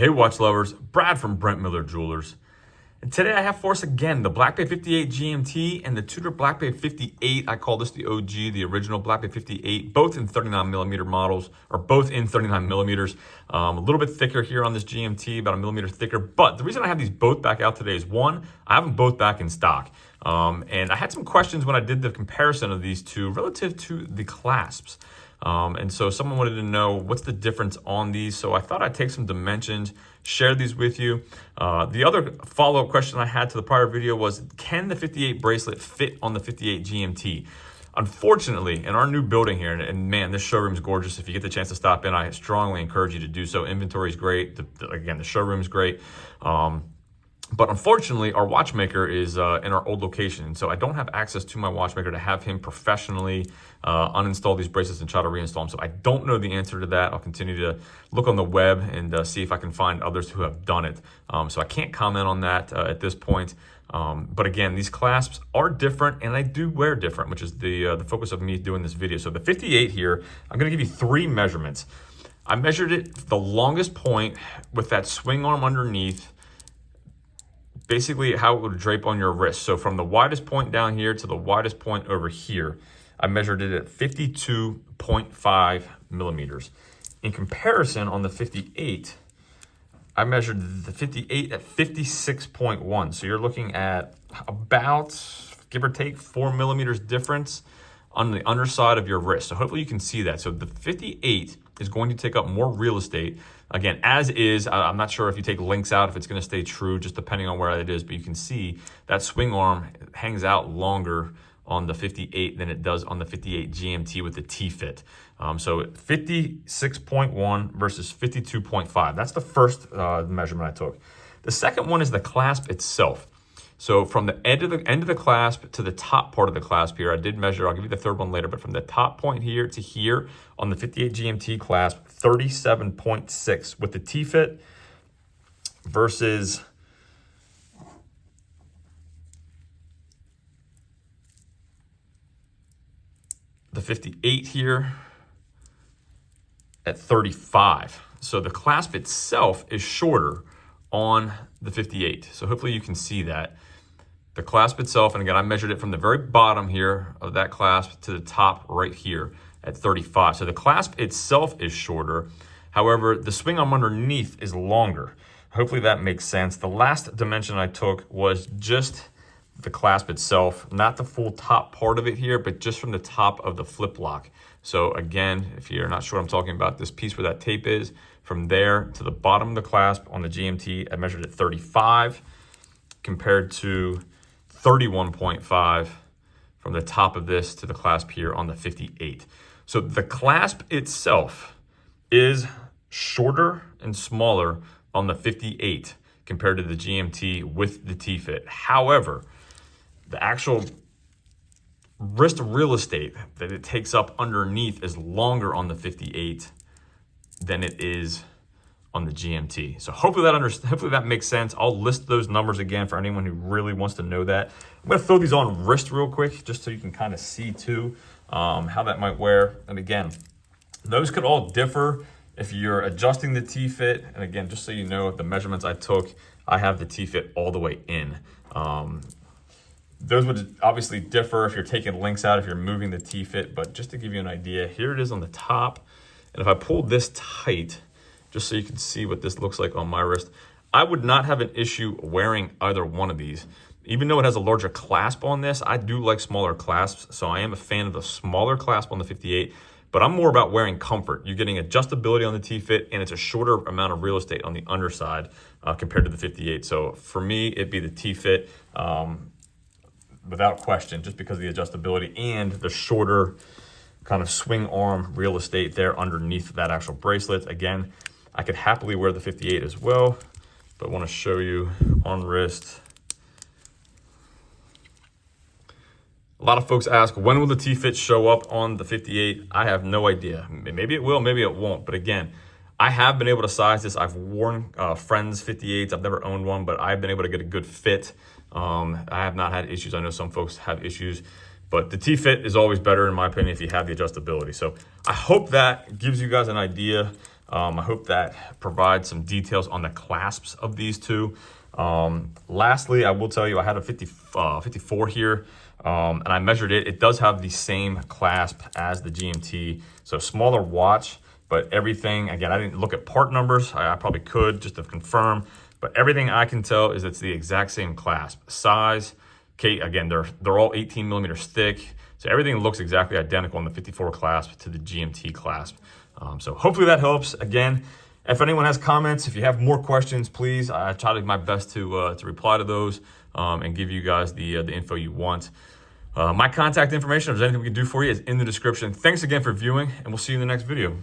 Hey watch lovers, Brad from Brent Miller Jewelers. And today I have for us again the Black Bay 58 GMT and the Tudor Black Bay 58. I call this the OG, the original Black Bay 58, both in 39mm models, or both in 39mm. A little bit thicker here on this GMT, about a millimeter thicker. But the reason I have these both back out today is one, I have them both back in stock. And I had some questions when I did the comparison of these two relative to the clasps. And so someone wanted to know what's the difference on these. So I thought I'd take some dimensions, share these with you. The other follow-up question I had to the prior video was, can the 58 bracelet fit on the 58 GMT? Unfortunately, in our new building here, and man, this showroom is gorgeous. If you get the chance to stop in, I strongly encourage you to do so. Inventory is great. Again, the showroom is great. But unfortunately, our watchmaker is in our old location. So I don't have access to my watchmaker to have him professionally uninstall these bracelets and try to reinstall them. So I don't know the answer to that. I'll continue to look on the web and see if I can find others who have done it. So I can't comment on that at this point. But again, these clasps are different and I do wear different, which is the focus of me doing this video. So the 58 here, I'm gonna give you 3 measurements. I measured it the longest point with that swing arm underneath, basically how it would drape on your wrist. So from the widest point down here to the widest point over here, I measured it at 52.5 millimeters. In comparison, on the 58, I measured the 58 at 56.1. So you're looking at about, give or take, 4 millimeters difference on the underside of your wrist. So hopefully you can see that. So the 58 is going to take up more real estate. Again, as is, I'm not sure if you take links out, if it's gonna stay true, just depending on where it is, but you can see that swing arm hangs out longer on the 58 than it does on the 58 GMT with the T-fit. So 56.1 versus 52.5. That's the first measurement I took. The second one is the clasp itself. So from the end of the clasp to the top part of the clasp here, I did measure, I'll give you the third one later, but from the top point here to here on the 58 GMT clasp, 37.6 with the T-fit versus the 58 here at 35. So the clasp itself is shorter on the 58. So hopefully you can see that. The clasp itself, and again, I measured it from the very bottom here of that clasp to the top right here at 35. So the clasp itself is shorter. However, the swing arm underneath is longer. Hopefully that makes sense. The last dimension I took was just the clasp itself, not the full top part of it here, but just from the top of the flip lock. So again, if you're not sure what I'm talking about, this piece where that tape is, from there to the bottom of the clasp on the GMT, I measured at 35 compared to 31.5 from the top of this to the clasp here on the 58. So the clasp itself is shorter and smaller on the 58 compared to the GMT with the T-fit. However, the actual wrist real estate that it takes up underneath is longer on the 58 than it is on the GMT. So hopefully that makes sense. I'll list those numbers again for anyone who really wants to know that. I'm gonna throw these on wrist real quick, just so you can kind of see too how that might wear. And again, those could all differ if you're adjusting the T-fit. And again, just so you know, the measurements I took, I have the T-fit all the way in. Those would obviously differ if you're taking links out, if you're moving the T-fit, but just to give you an idea, here it is on the top. And if I pull this tight, just so you can see what this looks like on my wrist, I would not have an issue wearing either one of these. Even though it has a larger clasp on this, I do like smaller clasps, so I am a fan of the smaller clasp on the 58, but I'm more about wearing comfort. You're getting adjustability on the T-fit, and it's a shorter amount of real estate on the underside compared to the 58. So for me, it'd be the T-fit without question, just because of the adjustability and the shorter kind of swing arm real estate there underneath that actual bracelet. Again, I could happily wear the 58 as well, but I want to show you on wrist. A lot of folks ask, when will the T-fit show up on the 58? I have no idea. Maybe it will, maybe it won't. But again, I have been able to size this. I've worn friends' 58s. I've never owned one, but I've been able to get a good fit. I have not had issues. I know some folks have issues, but the T-fit is always better in my opinion if you have the adjustability. So I hope that gives you guys an idea I hope that provides some details on the clasps of these two. Lastly, I will tell you I had a 54 here, and I measured it. It does have the same clasp as the GMT, so smaller watch, but everything, again, I didn't look at part numbers. I probably could just to confirm, but everything I can tell is it's the exact same clasp. Size, okay, again, they're all 18 millimeters thick, so everything looks exactly identical on the 54 clasp to the GMT clasp. So hopefully that helps. Again, if anyone has comments, if you have more questions, please, I try to do my best to reply to those and give you guys the info you want. My contact information, if there's anything we can do for you, is in the description. Thanks again for viewing, and we'll see you in the next video.